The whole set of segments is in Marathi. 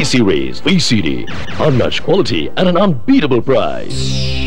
Series VCD. Unmatched quality at an unbeatable price.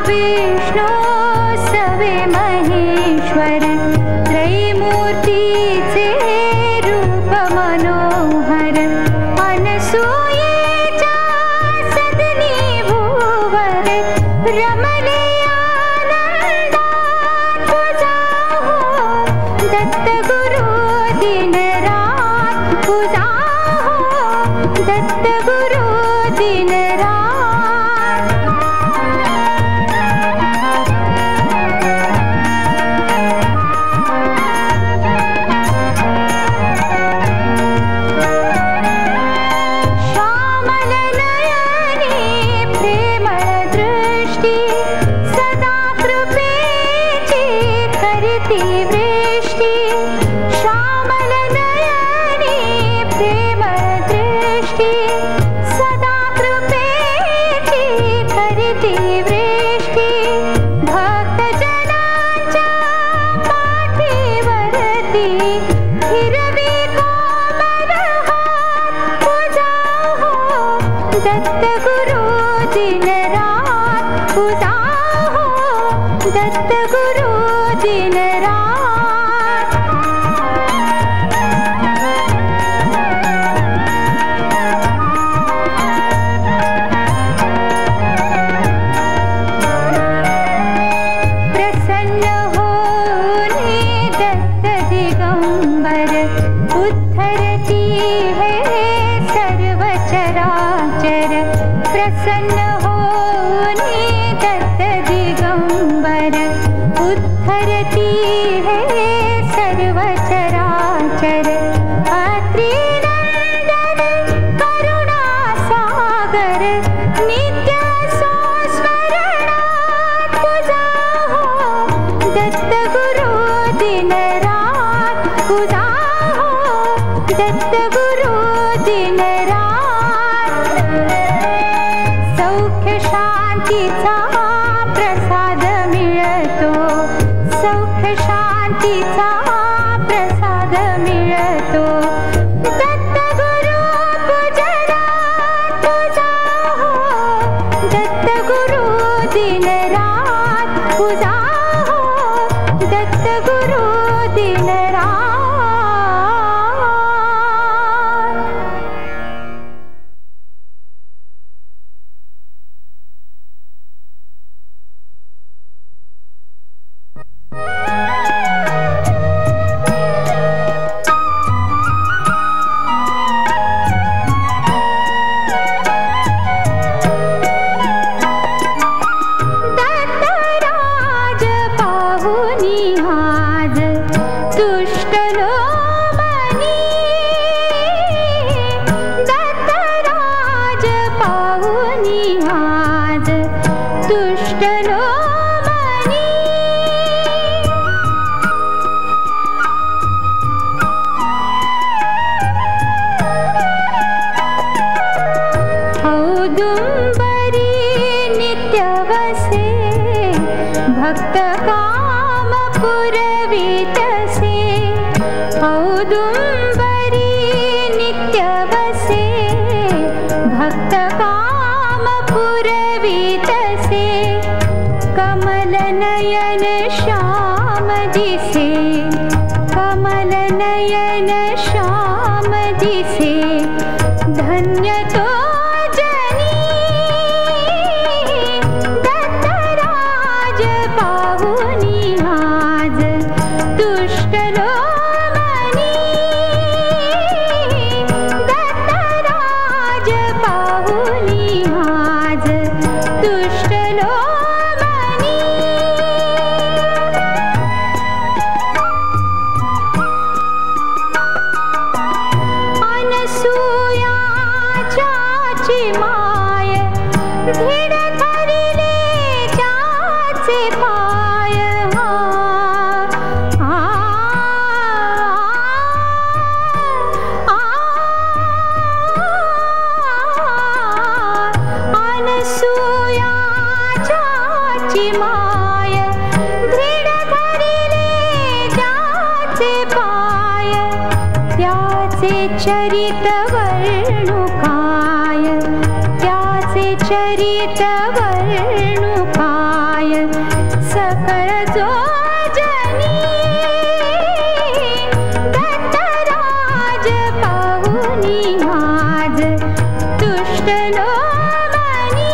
Vishnu सवे महेश्वर त्रैमूर्तीचे रूप मनोहर अनसूयेच्या सदनी भूवर रमले आनंदात तुझा हो दत्त गुरु दिन रात तुझा हो दत्त गुरु दिन रात श्यामल नयनी प्रेमळ दृष्टी सदा कृपेची करती वृष्टी श्यामल नयनी प्रेमळ दृष्टी सदा कृपेची करती वृष्टी भक्त जनांच्या पाठीवरती हिरवी कोमल हात तुझा हो दत्त गुरु दिन रात तुझा हो दत्त गुरु दिन रात प्रसन्न होने दत्त दिगंबर उद्धरती है सर्व चराचर प्रसन्न होने दत्त दिगंबर उद्धरती है सर्व चराचर अत्रिनंदन करुणा सागर नित्य संस्मरणात तुझा हो दत्त गुरु दिन रात तुझा हो दत्त गुरु दिन रात सौख्य शांतीचा प्रसाद मिळतो सौख्य शांतीचा प्रसाद मिळतो दत्त गुरु पूजनात तुझा हो दत्त गुरु दिन रात तुझा हो दत्त गुरु दिन रात दत्तराज पाहुनी आज तुष्ट लोमनी दत्तराज पाहुनी आज तुष्ट लोमनी औदुंबरी नित्य वसे भक्त काम पुरवितसे औदुंबरी नित्य वसे भक्त काम पुरवितसे कमल नयन श्याम दिसे कमल नयन श्याम दिसे धन्य तो जनी दत्तराज पाहुनी आज तुष्ट लोमनी दत्तराज पाहुनी आज तुष्ट लोमनी अनसूयाची माय धीड धरिले जाचे पाय अनसूयाची माय धीड धरिले जाचे पाय त्याचे चरित वर्णुकाय त्याचे चरित वर्णुकाय सकळ जोजनी दत्तराज पाहुनी माझ तुष्टलो मनी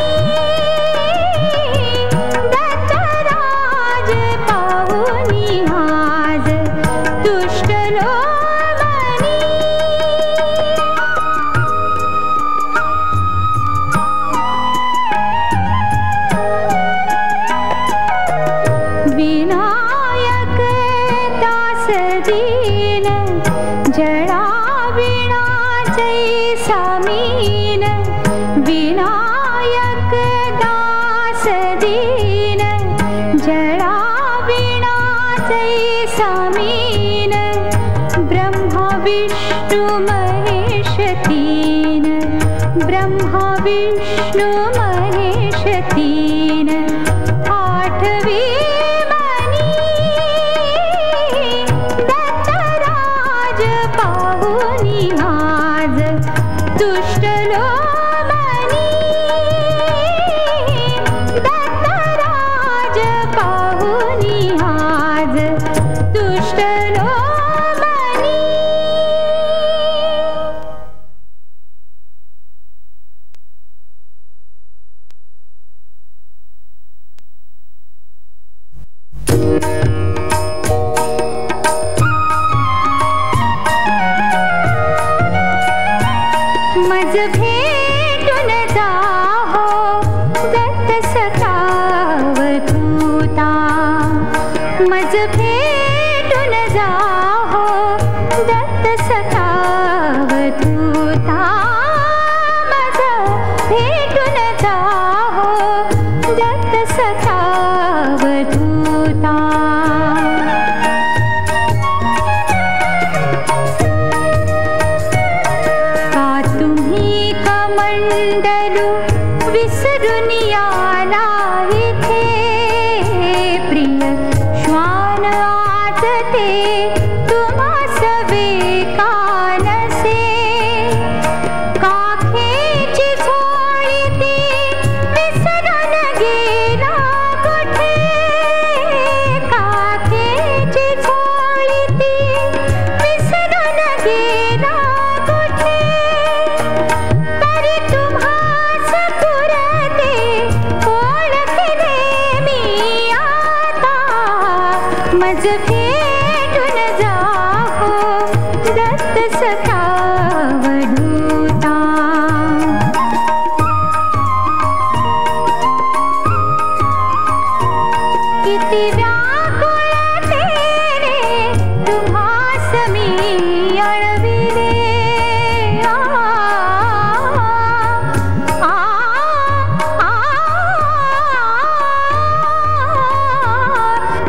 दत्तराज पाहुनी माझ तुष्टलो मनी विनायक दास दीन जड़ा वीणा जैसा मीन विनायक दास दीन जड़ा वीणा जैसा मीन ब्रह्मा विष्णु महेश तीन ब्रह्मा विष्णु महेश तीन आठवी पाहुनी आज तुष्टलो मनी दत्तराज पाहुनी आज तुष्टलो मनी मज भेटून जाहो दत्त सखावतूता मज भेटून जाहो दत्त सखावतूता मज भेटून जाहो दत्त सखावतूता मंडलू विसरून आला इथे प्रिय श्वान आज ते तुम्हा सवे कानसे काखेची झोळी ती विसरून गेला कुठे काखेची झोळी ती विसरून गेला कुठे मज भेटून जाहो दत्त सखावधूता किती व्याकुळ तेने तुम्हास मी अळविले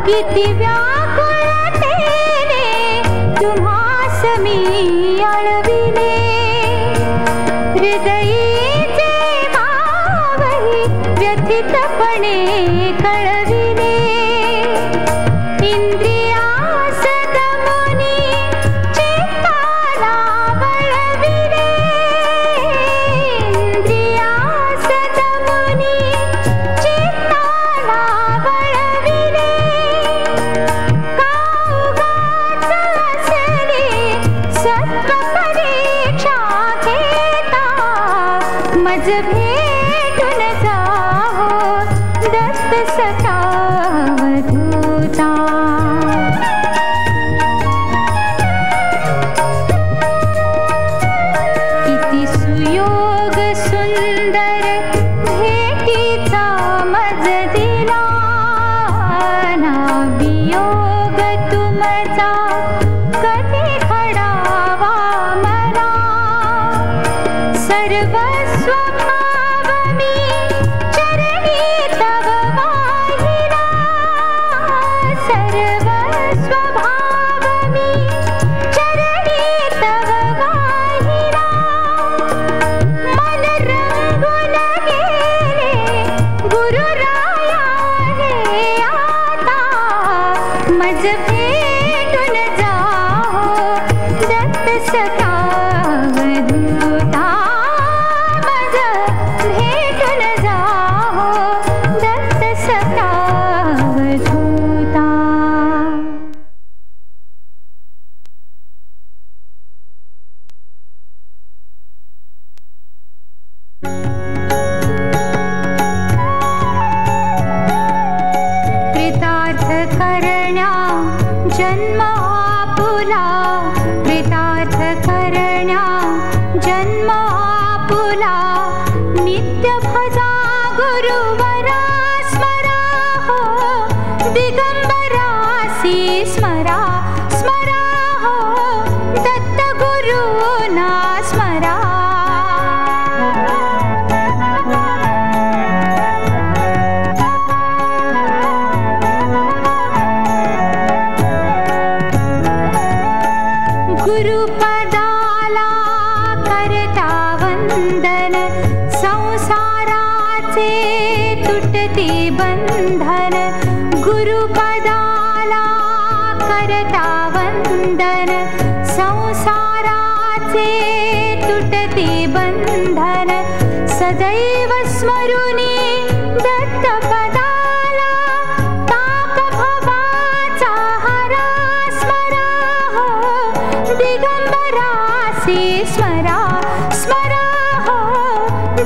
किती व्याकुळतेने तुम्हास मी अळविले हृदयीचे भावही व्यथितपणे कळविले इंद्रियास दमुनी चित्ताला वळविले इंद्रियास दमुनी चित्ताला वळविले सत्व परीक्षा घेता मज भेटून जाहो दत्त सखा तुटती बंधन गुरुपदाला करता वंदन संसाराचे तुटती बंधन सदैव स्मरुनी दत्तपदाला ताप भवाचा हरा स्मरा हो दिगंबरासी स्मरा स्मरा हो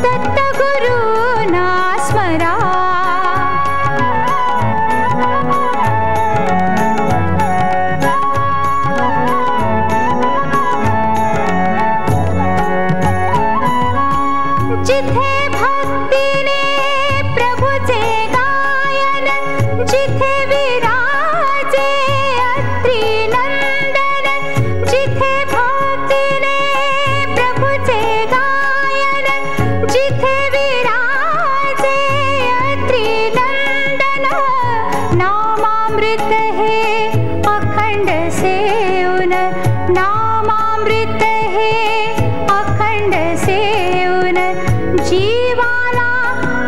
दत्त गुरुना स्मरा जिथे भक्तीने प्रभुचे गायन जिथे विराजे अत्रि नंदन जिथे भक्तीने प्रभुचे गायन जिथे विराजे अत्रि नंदन नामामृत हे अखंड सेवून नामामृत हे अखंड सेवून जीवाला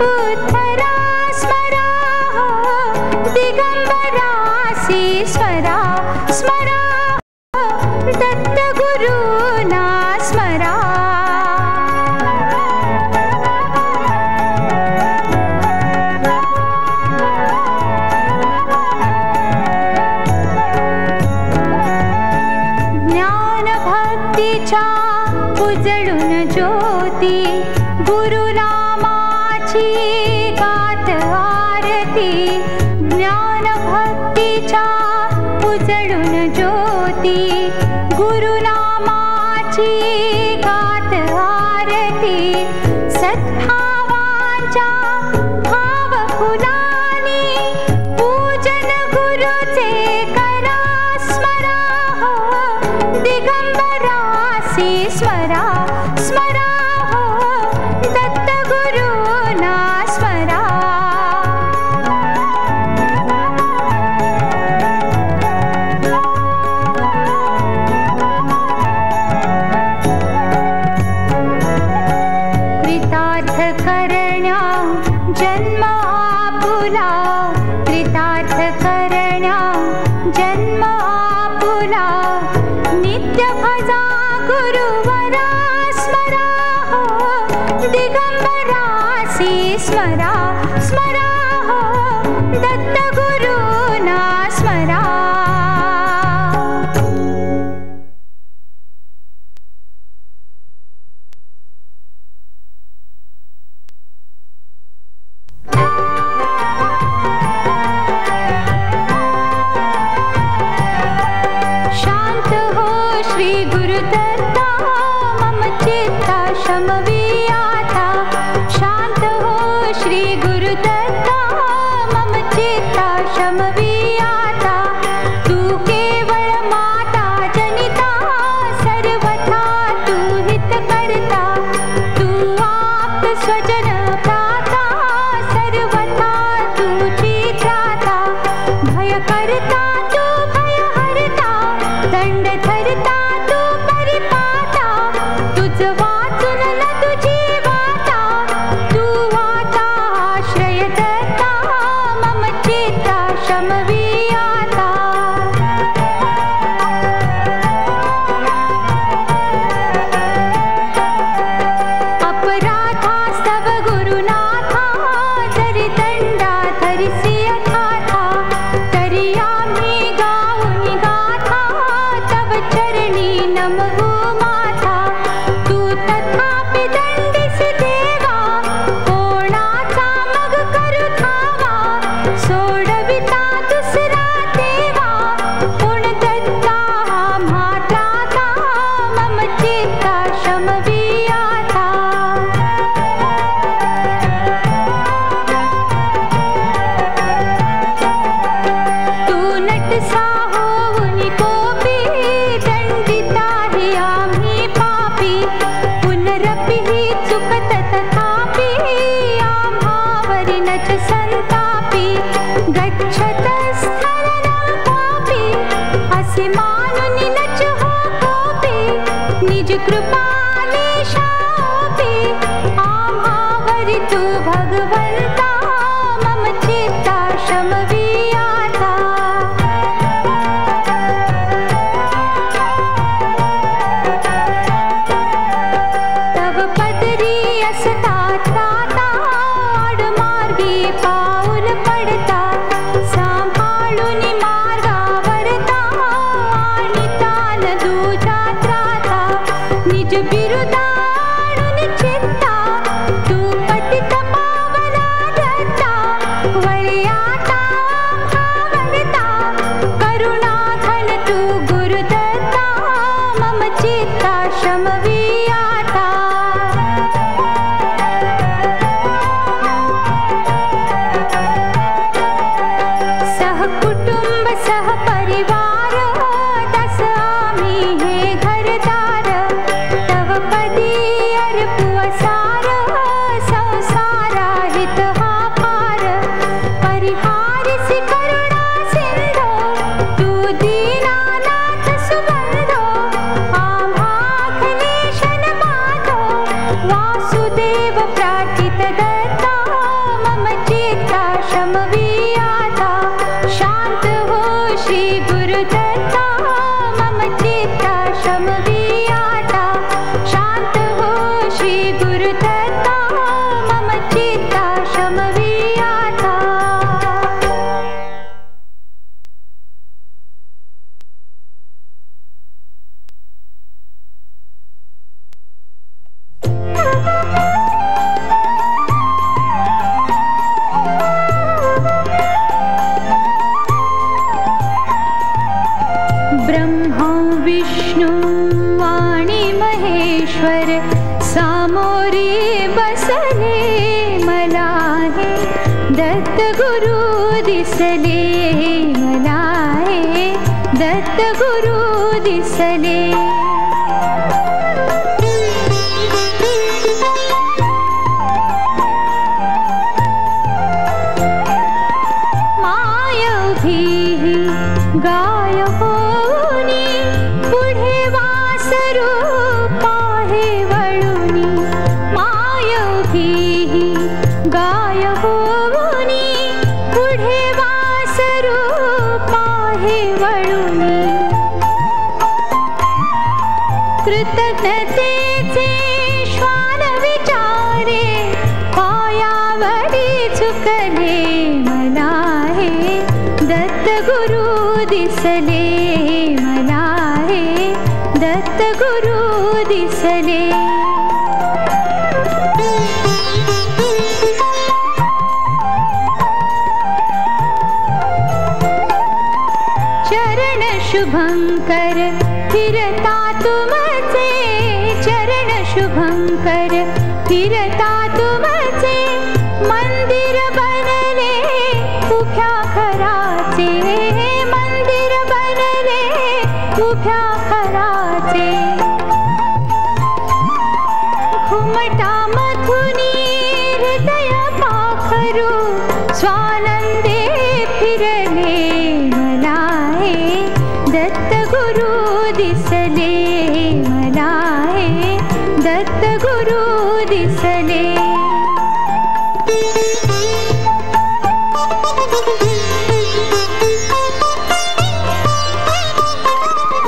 उद्धरा स्मरा हो दिगंबरासी स्मरा स्मरा हो दत्त गुरुना स्मरा ज्ञान भक्तीच्या उजळून ज्योती गुरुनामाची गात आरती ज्ञान भक्तीच्या उजळून ज्योती गुरुनामाची गात आरती सद्भावांच्या भावफुलानी पूजन गुरुचे करा स्मरा हो दिगंबरासी स्मरा स्मरा हो दत्त गुरुना स्मरा कृतार्थ करण्या जन्म आपुला कृतार्थ करण्या जन्म आपुला नित्य भजा गुरुवरा स्मरा हो दिगंबरासी स्मरा स्मरा हो दत्त गुरुना स्मरा शांत हो श्री गुरुदत्ता मम चित्ता शमवी आता शांत हो श्री गुरुदत्ता मम चित्ता शमवी आता तू केवळ माता जनिता सर्वथा तू हित करता तू आप स्वजन भ्राता सर्वथा तुझी त्राता भय करता तू भय हरता दंड धरता तू परिपाता तुझ वाचून न तुझी वाता तू आता आश्रय दत्ता मम चित्ता शमवी आता अपराधा स्तव गुरुनाथा जरी दंडा धरिसी अथाथा तरी आम्ही गाऊन गाथा तव चरणी नमवू माथा तू तथापि दंडिसी देवा कोणाचा मग करू धावा सोडविता दुसरा देवा कोण दत्ता हा म्हात्राता मम चित्ता शमवी आता तू नटसा होऊन कोपी दंडिता हि आम्ही पापी पुनरपि हि चुकत तथापि आम्हावरी नच संतापी गच्छत स्थरणं पापी असे मानुन नच हो कोपी निज कृपाने शापी आम्हावरी तू भगवंता दत्त गुरु दिसले मला हे दत्त गुरु दिसले गाय होऊनी पुढे वासरू पाहे वळुनी मायभी गाय होऊनी पुढे वासरू पाहे वळुनी कृतज्ञतेचे श्वान विचारे पायावरी झुकले मला हे दत्त गुरु दिसले मला हे दत्त गुरु दिसले चरण शुभंकर फिरता तुमचे चरण शुभंकर फिरता तुमचे मंदिर बनले उभ्या खराचे मंदिर बनले उभ्या खराचे घुमटा मधुनी हृदय पाखरू स्वानंदे फिरले मला हे दत्त गुरु दिसले मला हे दत्त गुरु दिसले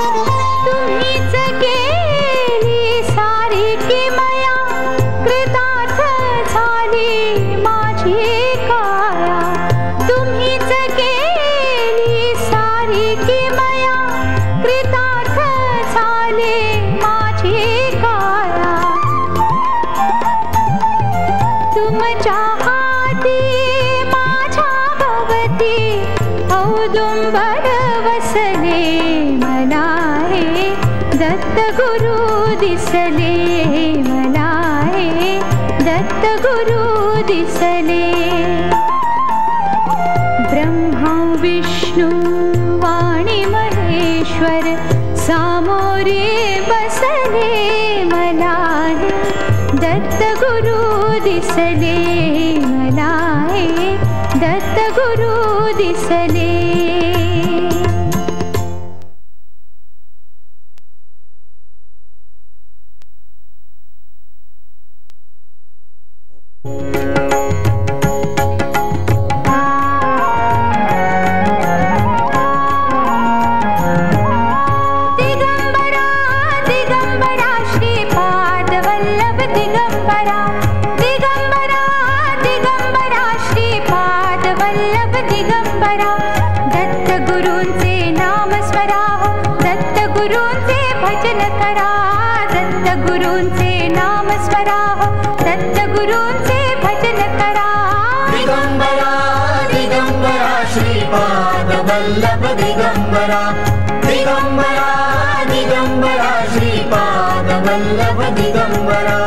तुम्हीच केली सारी किमया कृतार्थ झाली माझी काया तुम्हीच केली सारी किमया कृतार्थ झाली माझी काया तुमच्या हाती माझ्या भवती औदुंबर वसले मला हे दत्त गुरु दिसले मला हे दत्त गुरु दिसले ब्रह्मा विष्णू वाणी महेश्वर सामोरे बसले मला हे दत्त गुरु दिसले मला हे दत्त गुरु दिसले दिगंबरा दिगंबरा श्रीपाद वल्लभ दिगंबरा दिगंबरा दिगंबरा श्रीपाद वल्लभ दिगंबरा दत्त गुरूंचे नाम स्मरा दत्त गुरूंचे भजन करा दत्त गुरूंचे नाम स्मरा दत्त गुरूंचे भजन करा दिगंबरा दिगंबरा श्रीपाद वल्लभ दिगंबरा दिगंबरा दिगंबरा श्रीपाद वल्लभ दिगंबरा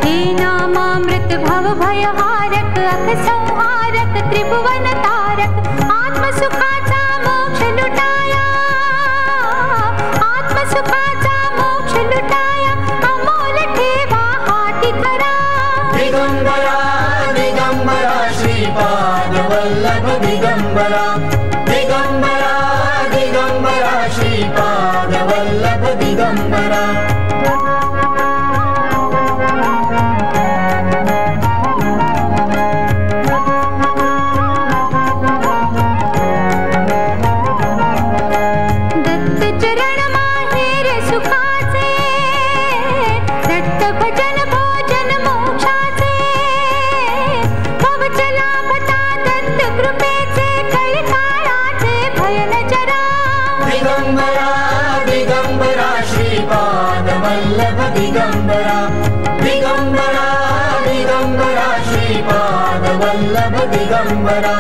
हे नामामृत भव भयहारक अख संहारक त्रिभुवन तारक आत्मसुखाचा मोक्ष लुटाया आत्मसुखाचा मोक्ष लुटाया अमोल ठेवा हाती धरा दिगंबरा दिगंबरा श्रीपाद वल्लभ दिगंबरा दिगंबरा दिगंबरा श्रीपाद वल्लभ दिगंबरा दत्त चरण माहेर सुखाचे दत्त भजन भोजन मोक्षाचे भवच लाभता दत्त कृपेचे कळकाळाचे भयन जरा दिगंबरा दिगंबरा श्रीपाद वल्लभ दिगंबरा दिगंबरा दिगंबरा श्रीपाद वल्लभ दिगंबरा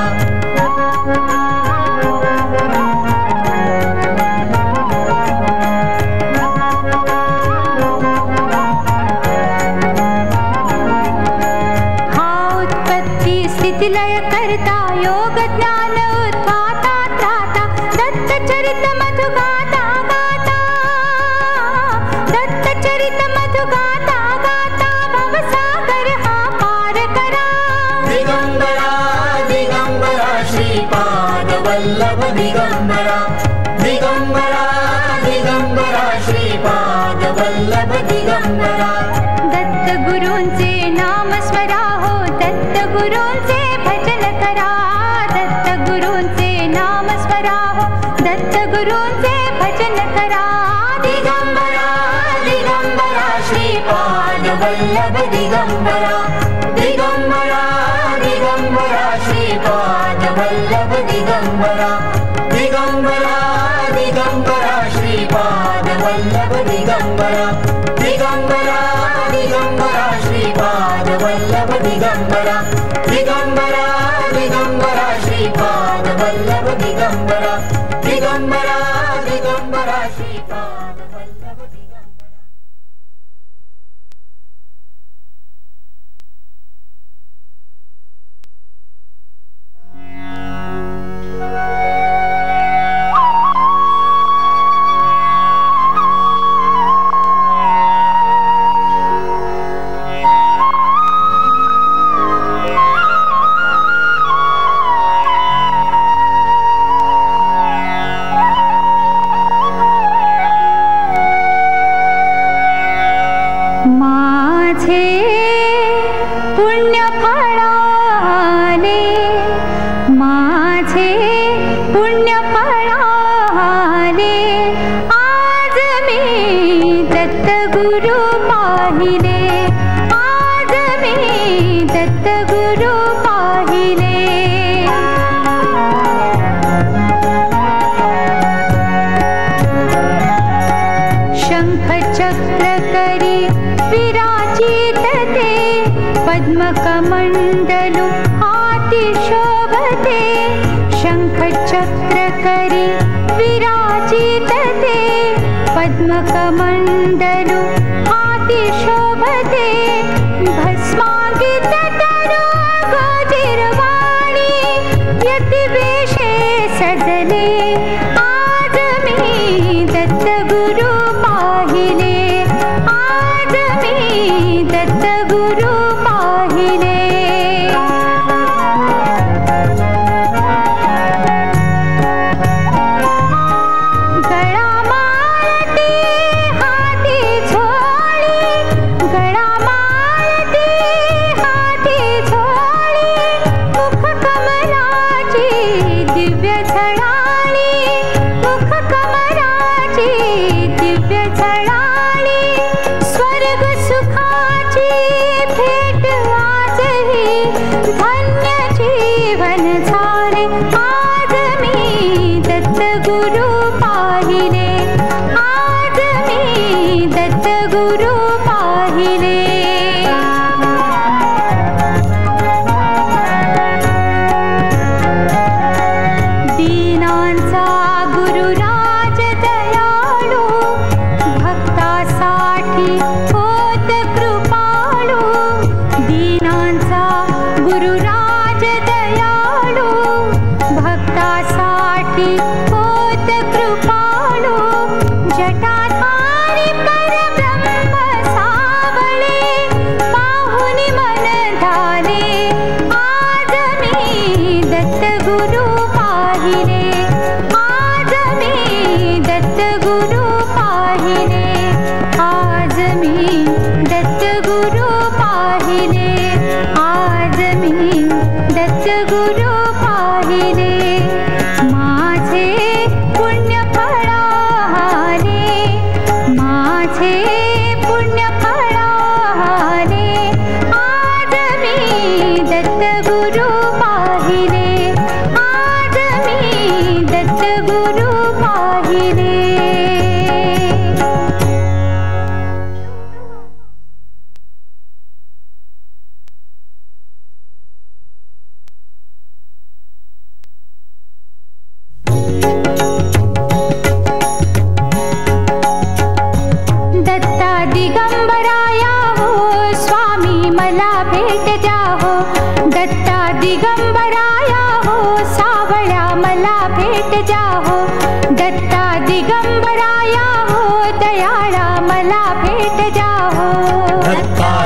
दिगंबरा दिगंबरा दिगंबरा श्रीपाद वल्लभ दिगंबरा दत्त गुरूंचे नाम स्मरा हो दत्त गुरूंचे भजन करा दत्त गुरूंचे नाम स्मरा हो दत्त गुरूंचे भजन करा दिगंबरा दिगंबरा श्रीपाद वल्लभ दिगंबरा दिगंबरा दिगंबरा श्रीपाद वल्लभ दिगंबरा दिगंबरा दिगंबरा श्रीपाद वल्लभ दिगंबरा दिगंबरा दिगंबरा श्रीपाद वल्लभ दिगंबरा दिगंबरा दिगंबरा श्रीपाद वल्लभ दिगंबरा दिगंबरा दिगंबरा श्रीपाद वल्लभ दिगंबरा पद्मकमण्डलु हाति शोभते भस्माङ्कित तनु गोजिरवाणी यतिवेशे सजले आज मी दत्त गुरु पाहिले आज मी दत्त गुरु पाहिले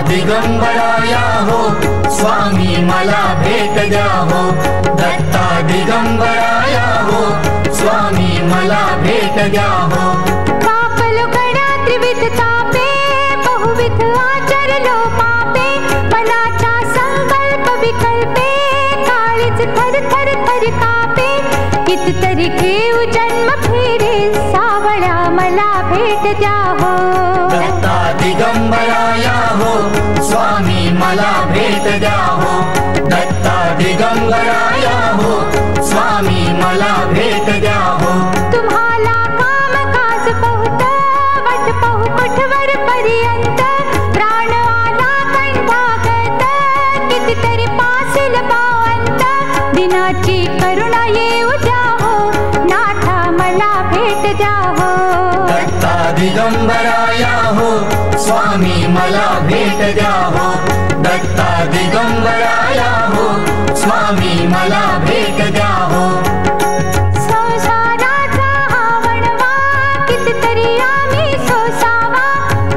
दिगंबराया हो स्वामी मला भेट द्या हो दत्ता दिगंबराया हो स्वामी मला भेट द्या हो. कापलो गड्या त्रिविध तापे, बहुविध आचरलो पापे, मनाचा संकल्प विकल्पे, काळीच थर थर थर कापे. कितीतरी घेऊ जन्म फेरे, सावळ्या मला भेट द्या हो. दत्ता दिगंबरा या हो, स्वामी मला भेट द्या हो. दत्ता दिगंबरा या हो, स्वामी मला भेट द्या हो. तुम्हाला काम काज बहुत, वट पाहू कुठवर पर्यंत, प्राण आला कंठागत, कितीतरी पासिल पावंत. दिनाची करुणा येऊ द्या हो, नाथा मला भेट द्या हो. दत्ता दिगंबरा या हो, स्वामी मला भेट द्या हो. दत्ता दिगंबरा या हो, स्वामी मला भेट द्या हो. संसाराचा हा वणवा, कितीतरी आम्ही सोसावा,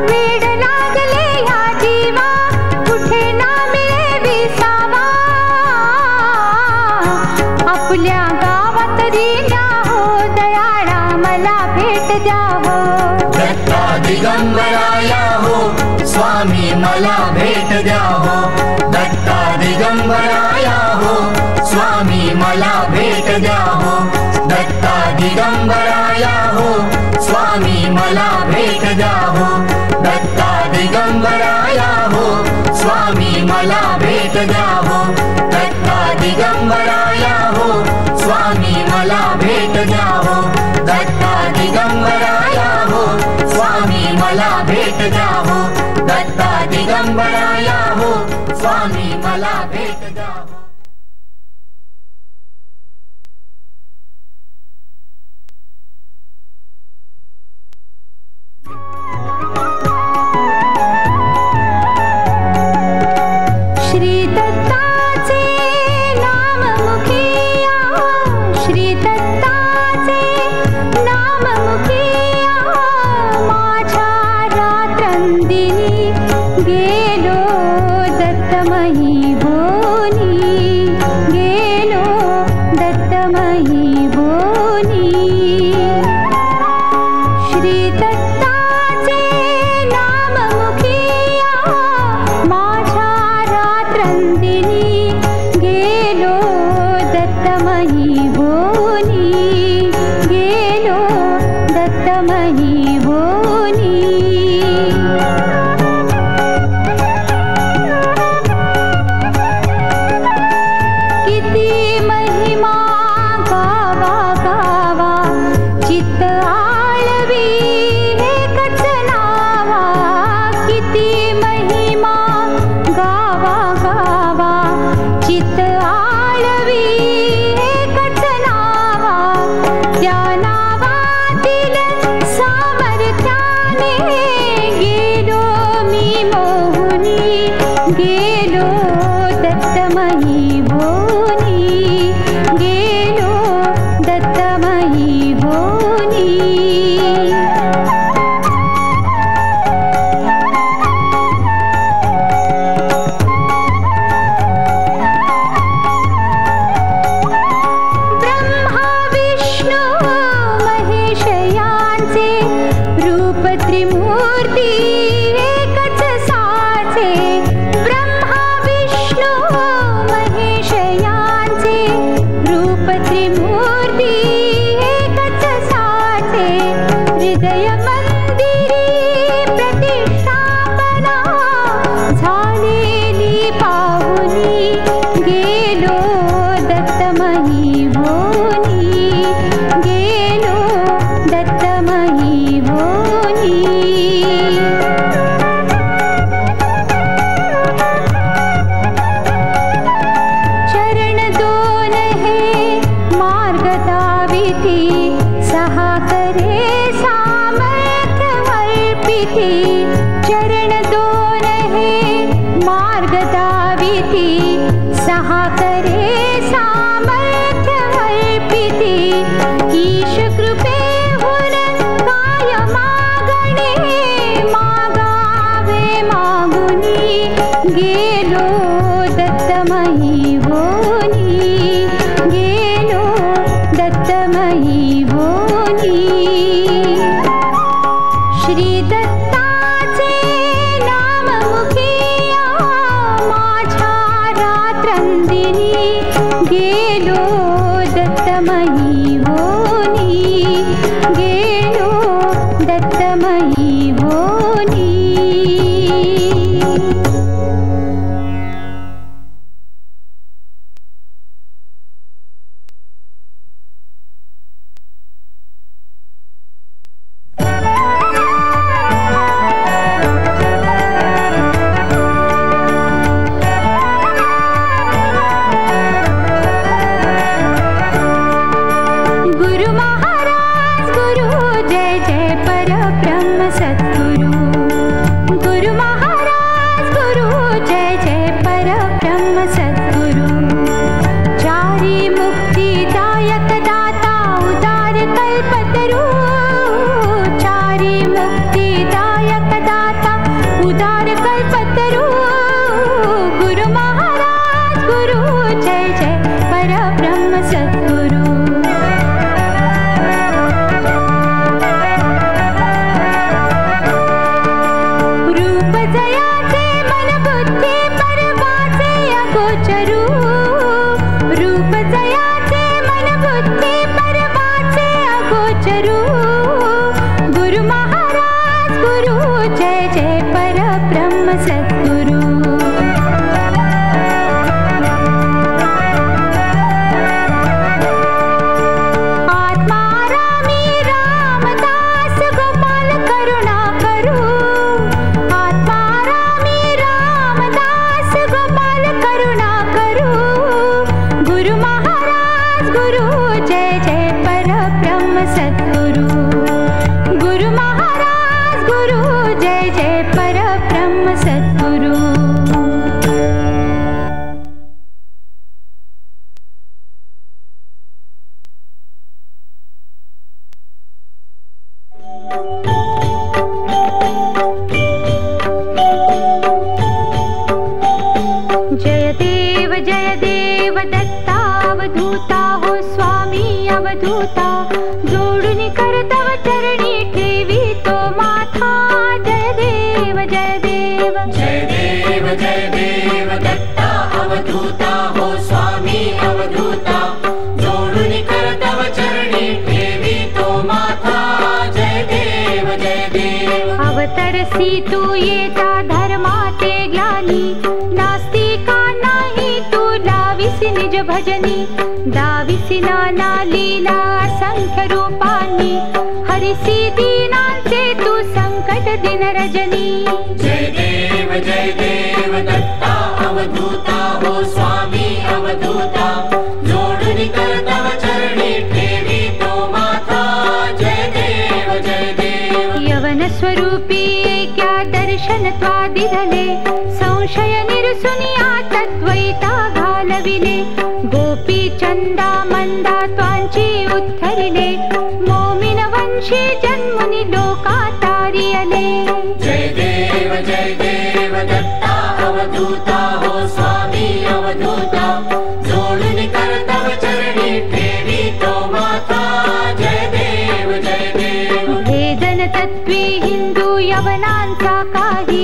वेड लागले ह्या जीवा, कुठे ना मिळे विसावा. आपल्या गावात न्या हो, दयाळा मला भेट द्या हो. दत्ता दिगंबरा या हो, स्वामी मला भेट द्या हो. दत्ता दिगंबरा या हो, स्वामी मला भेट द्या हो. दत्ता दिगंबरा या हो, स्वामी मला भेट द्या हो. दत्ता दिगंबरा या हो, स्वामी मला भेट द्या हो. दत्ता दिगंबरा या हो, स्वामी मला भेट द्या हो. दत्ता दिगंबरा या हो, स्वामी मला भेट द्या हो. दत्ता दिगंबरा या हो, स्वामी मला भेट द्या हो. श्री दत्ताचे नाम मुखिया, श्री दत्ताचे नाम मुखिया, माझ्या रात्रंदिनी गेलो दत्तमही बोनी, गेलो दत्तमही बोनी. श्री दत्ताचे नाम मुखिया, माझ्या रात्रंदिनी गेलो दत्तमही बोनी, गेलो दत्तमही बोनी. किती महिमा गावा गावा, चित्त आळवी एकच नावा. किती महिमा गावा गावा, चित्त आळवी एकच नावा. त्या नावातील सामर्थ्याने गेलो मी मोहुनी, गेलो दत्तमही बोनी, गेलो दत्तमही बोनी. ब्रह्मा विष्णू महेश यांचे रूप त्रिमूर्ती एकच साचे. ब्रह्मा विष्णू महेश यांचे रूप त्रिमूर्ती एकच साचे. हृदय मंदिरी प्रतिष्ठापना झालेली पाहुनी, गेलो दत्तमही बोनी, गेलो दत्तमही बोनी. चरण दोन हे मार्ग दाविती, सहा करे सामर्थ्य वल्पिती. चरण दोन हे मार्ग दाविती, सहा करे सामर्थ्य वल्पिती. ईश कृपेहून काय मागणे, मागावे मागुनी, गेलो दत्तमही बोनी, गेलो दत्तमही होनी श्री दत्ताचे नाम मुखिया माझ्या रात्रंदिनी गेलो दत्तमयी होनी गेलो दत्तमयी होनी जय देव दत्तावधूता हो स्वामी अवधूता जोडून कर तव चरणी ठेवी तो माथा जय देव जय देव जय देव जय देव दत्ता अवधूता हो स्वामी अवधूता जोडून कर तव चरणी ठेवी तो माथा जय देव जय देव अवतरसी तू येता धर्माते ग्लानी नास्तिका नाही तू लाविसी निज भजनी दाविसी नाना लीला असंख्य रूपानी हरिसी दीनांचे तू संकट दिन रजनी जय देव दत्ता अवधूता हो स्वामी अवधूता जोडून कर तव चरणी ठेवी तो माथा जय देव यवन स्वरूपी क्या दर्शन त्वादिधले संशय निरसुनिया तद्वैता घालविले गोपी चंदा मंदा त्वांची उत्थरिले मोमिन वंशी जन्मुनी लोका तारियले जय देव दत्ता अवधूता हो स्वामी अवधूता जोडून कर तव चरणी ठेवी तो माथा जय देव वेदन तत्वे हिंदू यवनांचा काही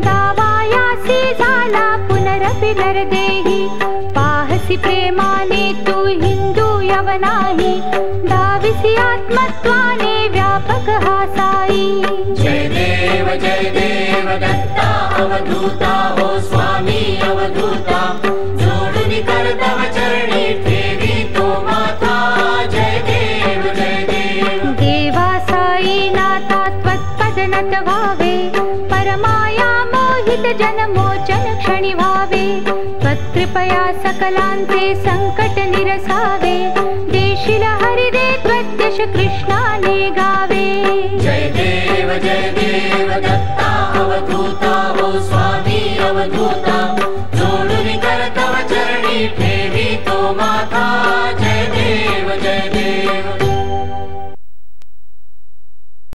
दावायासी झाला पुनरपि नरदेही पाहसी प्रेमाने तू हिंदू यवनाही दाविसी आत्मत्वाने व्यापक हासाई जय देव दत्ता अवधूता हो स्वामी अवधूता जोडून कर तव चरणी ठेवी तो माथा जय देव देवा साई नाथा त्वत्पद नत व्हावे परमाया मोहित जनमोचन क्षणी व्हावे त्वत्कृपया सकलांचे संकट निरसावे देशील हरिदे त्वद्यश कृष्णाने गावे जय देव दत्ता